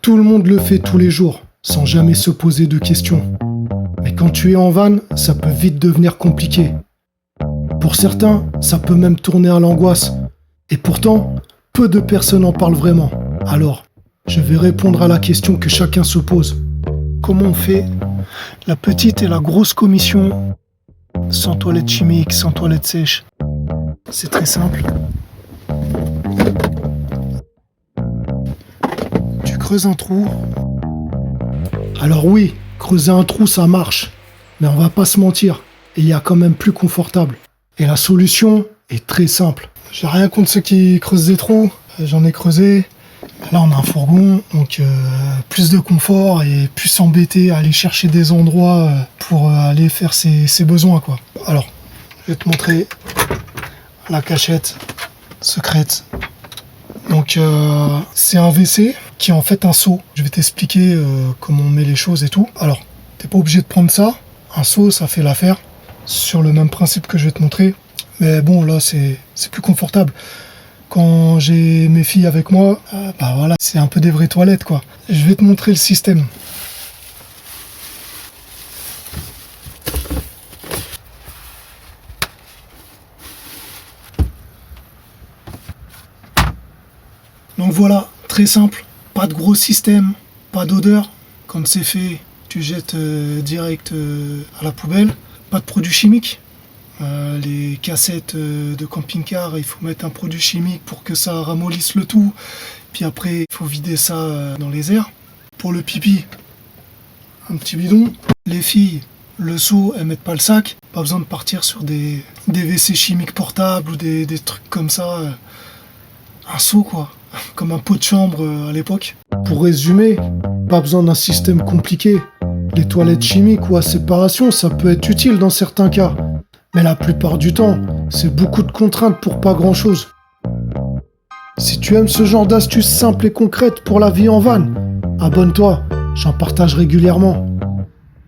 Tout le monde le fait tous les jours, sans jamais se poser de questions. Mais quand tu es en van, ça peut vite devenir compliqué. Pour certains, ça peut même tourner à l'angoisse. Et pourtant, peu de personnes en parlent vraiment. Alors, je vais répondre à la question que chacun se pose. Comment on fait la petite et la grosse commission sans toilette chimique, sans toilette sèche? C'est très simple. Tu creuses un trou. Alors oui, creuser un trou, ça marche. Mais on va pas se mentir, il y a quand même plus confortable. Et la solution est très simple. J'ai rien contre ceux qui creusent des trous. J'en ai creusé. Là, on a un fourgon, donc plus de confort et plus s'embêter à aller chercher des endroits pour aller faire ses besoins, quoi. Alors, je vais te montrer la cachette secrète. Donc, c'est un WC qui est en fait un seau. Je vais t'expliquer comment on met les choses et tout. Alors, t'es pas obligé de prendre ça. Un seau, ça fait l'affaire. Sur le même principe que je vais te montrer. Mais bon, là, c'est plus confortable. Quand j'ai mes filles avec moi, bah voilà, c'est un peu des vraies toilettes, quoi. Je vais te montrer le système. Donc voilà, très simple, pas de gros système, pas d'odeur. Quand c'est fait, tu jettes direct à la poubelle. Pas de produits chimiques. Les cassettes de camping-car, il faut mettre un produit chimique pour que ça ramollisse le tout. Puis après, il faut vider ça dans les airs. Pour le pipi, un petit bidon. Les filles, le seau, elles mettent pas le sac. Pas besoin de partir sur des WC chimiques portables ou des trucs comme ça. Un seau, quoi. Comme un pot de chambre à l'époque. Pour résumer, pas besoin d'un système compliqué. Les toilettes chimiques ou à séparation, ça peut être utile dans certains cas. Mais la plupart du temps, c'est beaucoup de contraintes pour pas grand-chose. Si tu aimes ce genre d'astuces simples et concrètes pour la vie en van, abonne-toi, j'en partage régulièrement.